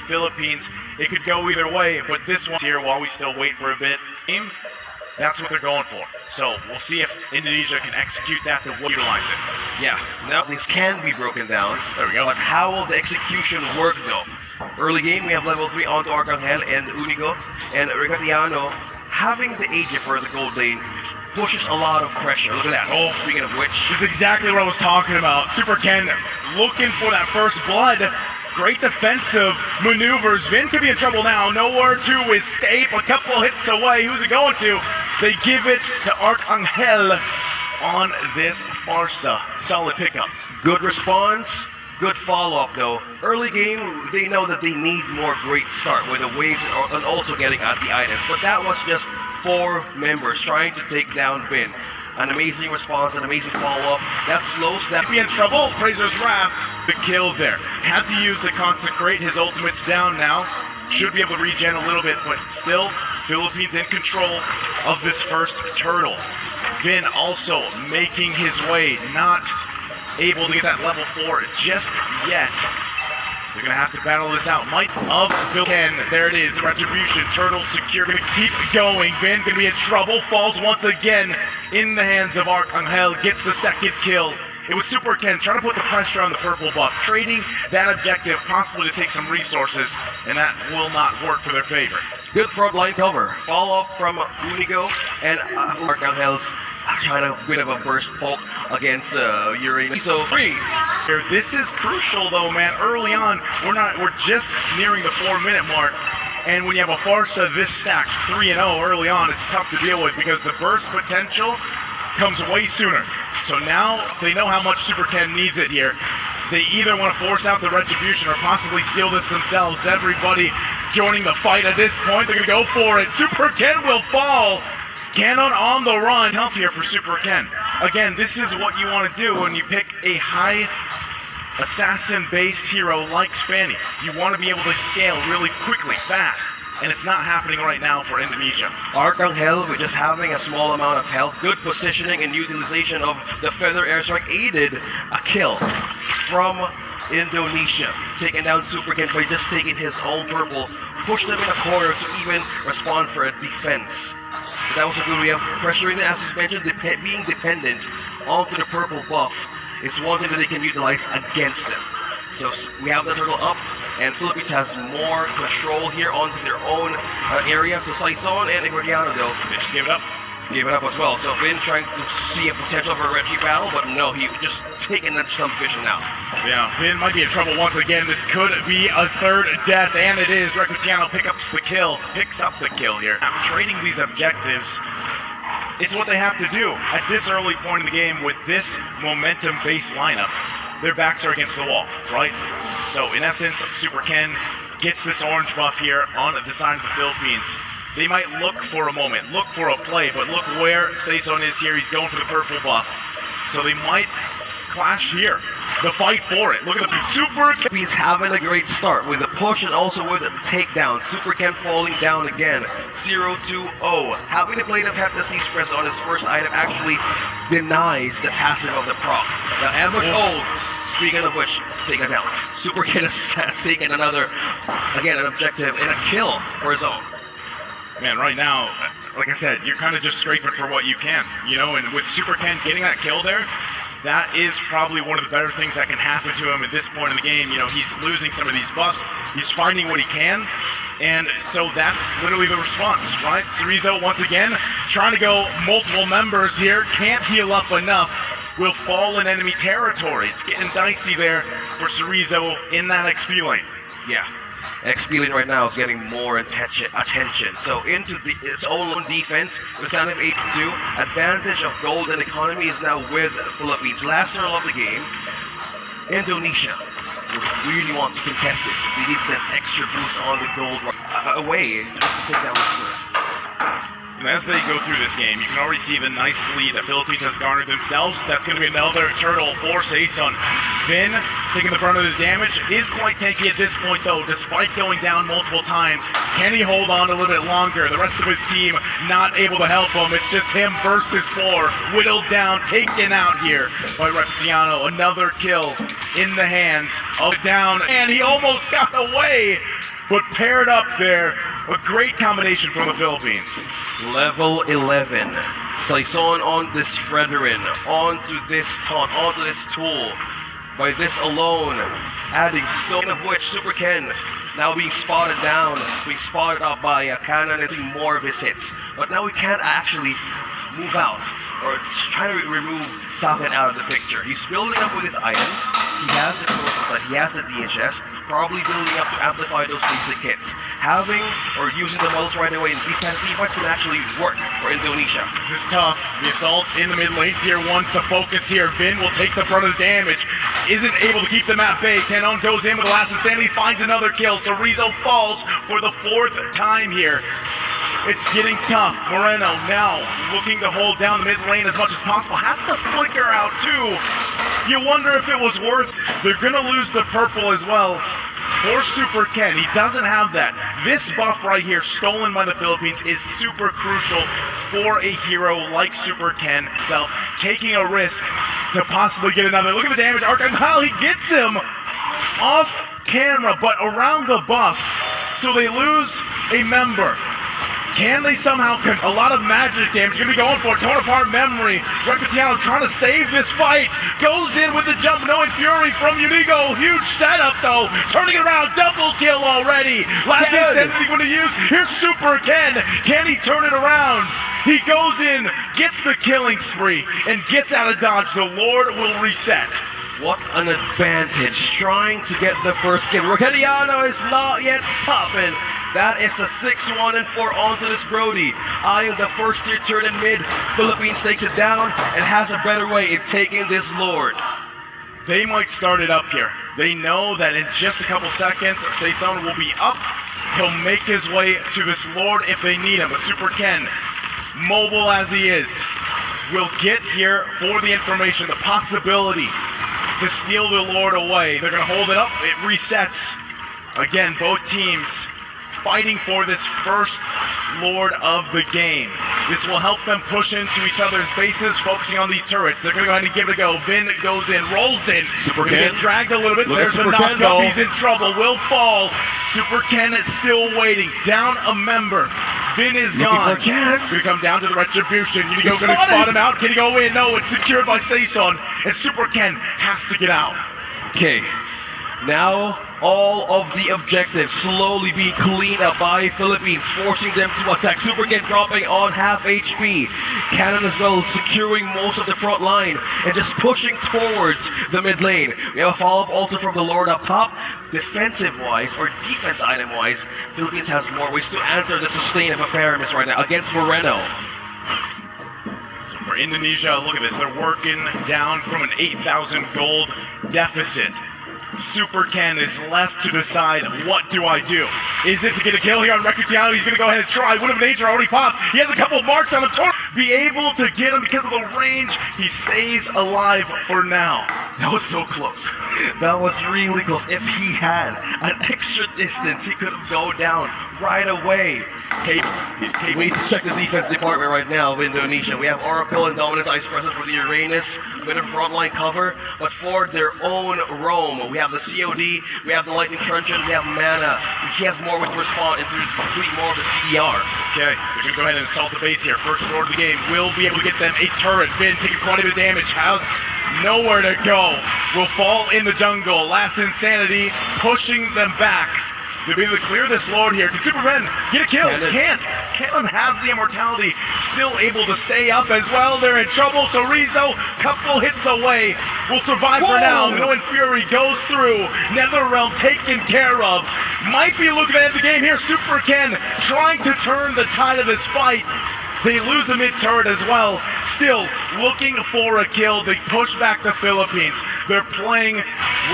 Philippines. It could go either way, but this one here, while we still wait for a bit, that's what they're going for. So we'll see if Indonesia can execute that to utilize it. Yeah, now these can be broken down. There we go. But how will the execution work though? Early game, we have level 3 onto Arcangel and Unigo, and Regatiano having the AJ for the gold lane pushes a lot of pressure. Look at that. Oh, speaking of which, this is exactly what I was talking about. Super Ken looking for that first blood. Great defensive maneuvers. Vin could be in trouble now. Nowhere to escape. A couple hits away. Who's it going to? They give it to Arcangel on this Farsa. Solid pickup. Good response. Good follow-up though. Early game, they know that they need more great start with the waves and also getting at the items. But that was just 4 members trying to take down Vin. An amazing response, an amazing follow-up. That slows that. Be in trouble. Fraser's Wrath. The kill there. Had to use the Consecrate. His ultimate's down now. Should be able to regen a little bit, but still, Philippines in control of this first turtle. Vin also making his way, not able to get that level 4 just yet. They're going to have to battle this out. Might of Philippines. There it is, the retribution. Turtle secure. Going to keep going. Vin going to be in trouble. Falls once again in the hands of Arcangel. Gets the second kill. It was Super Ken trying to put the pressure on the purple buff, trading that objective possibly to take some resources, and that will not work for their favor. Good front line cover. Follow up from Unigo, and Arcangel's trying to bit of a burst poke against Uranus. So 3. This is crucial though, man. Early on, we're just nearing the 4-minute mark. And when you have a Farsa this stacked 3-0 early on, it's tough to deal with because the burst potential comes way sooner. So now they know how much Super Ken needs it here. They either want to force out the retribution or possibly steal this themselves. Everybody joining the fight at this point. They're going to go for it. Super Ken will fall. Cannon on the run. Tough here for Super Ken. Again, this is what you want to do when you pick a high assassin-based hero like Spanny. You want to be able to scale really quickly, fast. And it's not happening right now for Indonesia. Arcangel, with just having a small amount of health, good positioning and utilization of the Feather Airstrike aided a kill from Indonesia. Taking down Super Ken by just taking his own purple, pushed them in a corner to even respond for a defense. So that was a good way of pressuring them, as you mentioned, being dependent onto the purple buff is one thing that they can utilize against them. So we have the turtle up, and Philippines has more control here onto their own area. So Saison and Egordiano, though, they just gave it up. Gave it up as well. So Vin trying to see a potential for a Reggie battle, but no, he just taking some vision out. Yeah, Vin might be in trouble once again. This could be a third death, and it is. Regatiano picks up the kill here. Now, trading these objectives, it's what they have to do at this early point in the game with this momentum-based lineup. Their backs are against the wall, right? So in essence, Super Ken gets this orange buff here on the side of the Philippines. They might look for a moment, look for a play, but look where Saison is here. He's going for the purple buff. So they might clash here. The fight for it. Look at the Super Ken. He's having a great start with the push and also with the takedown. Super Ken falling down again. 0-2-0. Having the blade of Heptasis press on his first item actually denies the passive of the proc. Now ambush hold. Speaking of which, take it down. Super Ken has taken another, again, an objective and a kill for his own. Man, right now, like I said, you're kind of just scraping for what you can, you know, and with Super Ken getting that kill there, that is probably one of the better things that can happen to him at this point in the game. You know, he's losing some of these buffs, he's finding what he can, and so that's literally the response, right? Cerezo, once again, trying to go multiple members here, can't heal up enough, will fall in enemy territory. It's getting dicey there for Cerezo in that XP lane. Yeah. XP lane right now is getting more attention. So into its own defense, it's down to 8-2. Advantage of gold and economy is now with the Philippines. Last turn of the game, Indonesia really want to contest this. They need that extra boost on the gold away just to take down the sword. And as they go through this game, you can already see the nice lead that Philippines has garnered themselves. That's going to be another turtle for Saison. Vin, taking the brunt of the damage, is quite tanky at this point though, despite going down multiple times. Can he hold on a little bit longer? The rest of his team not able to help him. It's just him versus 4, whittled down, taken out here by Regatiano. Another kill in the hands of down, and he almost got away. but paired up there, a great combination from the Philippines. Level 11. Saison on this Fredrin, onto this taunt, onto this tool. By this alone, adding so much of which Super Ken now being spotted down, being spotted up by Cannon and doing more of his hits. But now we can't actually move out or try to remove Saken out of the picture. He's building up with his items. He has the tools side, he has the DHS, probably building up to amplify those basic hits. Having or using the models right away in these kind of team fights can actually work for Indonesia. This is tough. The assault in the mid lane, tier 1's the focus here. Vin will take the brunt of the damage. Isn't able to keep them at bay. Canon goes in with the last insanity, finds another kill. So Rizzo falls for the 4th time here. It's getting tough. Moreno now looking to hold down the mid lane as much as possible. Has to flicker out too. You wonder if it was worth. They're gonna lose the purple as well for Super Ken. He doesn't have that. This buff right here, stolen by the Philippines, is super crucial for a hero like Super Ken himself, taking a risk to possibly get another. Look at the damage. Arcangel, he gets him off camera, but around the buff. So they lose a member. Can they somehow, a lot of magic damage gonna be going for it. Torn apart memory. Repetiano trying to save this fight. Goes in with the jump, knowing Fury from Unigo. Huge setup though. Turning it around, double kill already. Last insanity going to use. Here's Super Ken. Can he turn it around? He goes in, gets the killing spree, and gets out of dodge. The Lord will reset. What an advantage, trying to get the first kill. Repetiano is not yet stopping. That is a 6-1 and 4 onto this Brody. Eyeing the first tier turn in mid. Philippines takes it down and has a better way in taking this Lord. They might start it up here. They know that in just a couple seconds, Saison will be up. He'll make his way to this Lord if they need him. But Super Ken, mobile as he is, will get here for the information, the possibility to steal the Lord away. They're going to hold it up. It resets. Again, both teams fighting for this first Lord of the game. This will help them push into each other's bases, focusing on these turrets. They're going to go ahead and give it a go. Vin goes in, rolls in. Super Get Ken dragged a little bit. There's a knock up. He's in trouble. Will fall. Super Ken is still waiting. Down a member. Vin is gone. Going to come down to the retribution. Unigo going to spot him out. Can he go in? No, it's secured by Saison. And Super Ken has to get out. Okay, now all of the objectives slowly being cleaned up by Philippines, forcing them to attack. Super Ken dropping on half HP. Cannon as well securing most of the front line and just pushing towards the mid lane. We have a follow-up also from the Lord up top. Defensive-wise, or defense item-wise, Philippines has more ways to answer the sustain of Afarimus right now against Moreno. For Indonesia, look at this. They're working down from an 8,000 gold deficit. Super Ken is left to decide, what do I do? Is it to get a kill here on Recutiano? He's going to go ahead and try. Wind of Nature already popped. He has a couple of marks on him. Be able to get him because of the range. He stays alive for now. That was so close. That was really close. If he had an extra distance, he could have gone down right away. He's capable. We check the defense department right now of Indonesia. We have Oracle and Dominance Ice Presence for the Uranus, with a frontline cover, but for their own roam. We have the COD, we have the Lightning Truncheon, we have Mana. He has more with respond and to complete more of the CDR. Okay, we're going to go ahead and assault the base here. First order of the game will be able to get them a turret. Vin taking quite a bit of damage. Has nowhere to go. Will fall in the jungle. Last Insanity pushing them back. To be able to clear this Lord here. Can Super Bren get a kill? Can't. Cannon has the immortality. Still able to stay up as well. They're in trouble. So Rizzo, couple hits away, will survive for now. Knowing Fury goes through. Netherrealm taken care of. Might be looking to end the game here. Super Ken trying to turn the tide of this fight. They lose the mid turret as well. Still looking for a kill. They push back the Philippines. They're playing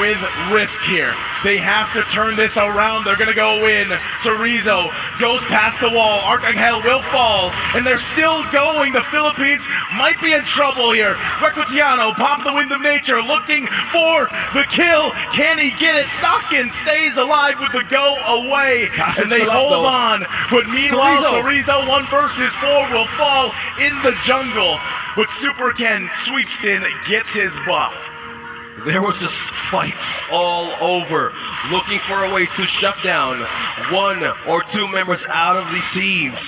with risk here. They have to turn this around. They're going to go in. Chorizo goes past the wall. Arcangel will fall. And they're still going. The Philippines might be in trouble here. Recutiano pop the Wind of Nature looking for the kill. Can he get it? Sakin stays alive with the go away. And they hold on. But meanwhile, Chorizo 1 versus 4 will fall in the jungle. But Super Ken sweeps in, gets his buff. there was just fights all over, looking for a way to shut down one or two members out of these teams.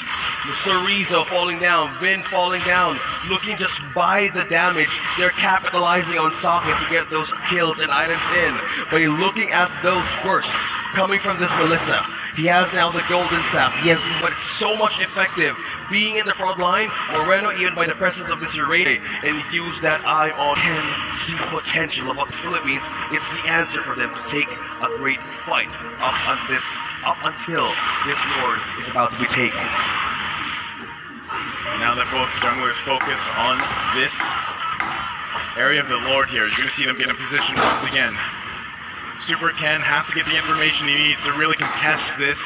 Chorizo falling down, Vin falling down, looking just by the damage. They're capitalizing on Socket to get those kills and items in by looking at those bursts coming from this Melissa. He has now the golden staff. He has, but it's so much effective. Being in the front line, Moreno, even by the presence of this Urania, and use that eye on, can see potential of what the Philippines. It's the answer for them to take a great fight up until this Lord is about to be taken. Now that both junglers focus on this area of the Lord here, you're going to see them get in position once again. Super Ken has to get the information he needs to really contest this.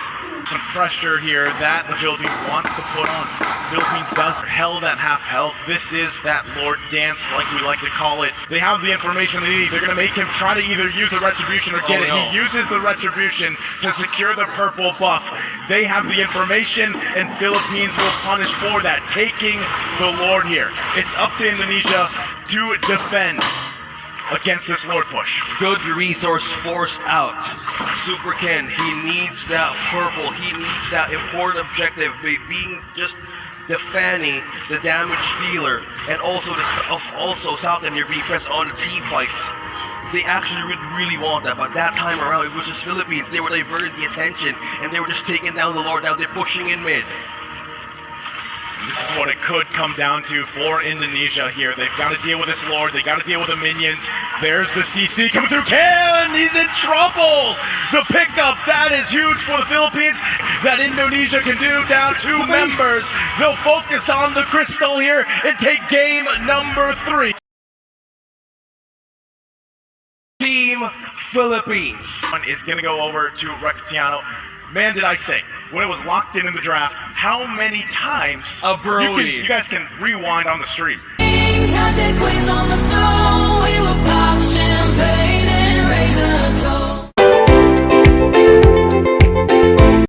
Some pressure here that the Philippines wants to put on. Philippines does held at half health. This is that Lord dance, like we like to call it. They have the information they need. They're going to make him try to either use the retribution or get it. No. He uses the retribution to secure the purple buff. They have the information, and Philippines will punish for that, taking the Lord here. It's up to Indonesia to defend against this Lord push. Good resource forced out. Super Ken, he needs that purple. He needs that important objective, being just defending the damage dealer, and also South and you're being pressed on the team fights. They actually would really want that, but that time around it was just Philippines. They were diverted the attention, and they were just taking down the Lord. Now they're pushing in mid. This is what it could come down to for Indonesia here. They've got to deal with this Lord. They've got to deal with the minions. There's the CC coming through. Ken, he's in trouble. The pickup, that is huge for the Philippines. That Indonesia can do down 2 members. They'll focus on the crystal here and take game number 3. Team Philippines. One is going to go over to Rectiano. Man, did I say, when it was locked in the draft, how many times A Brody. you guys can rewind on the stream. Kings had their queens on the throne. We were pop shit.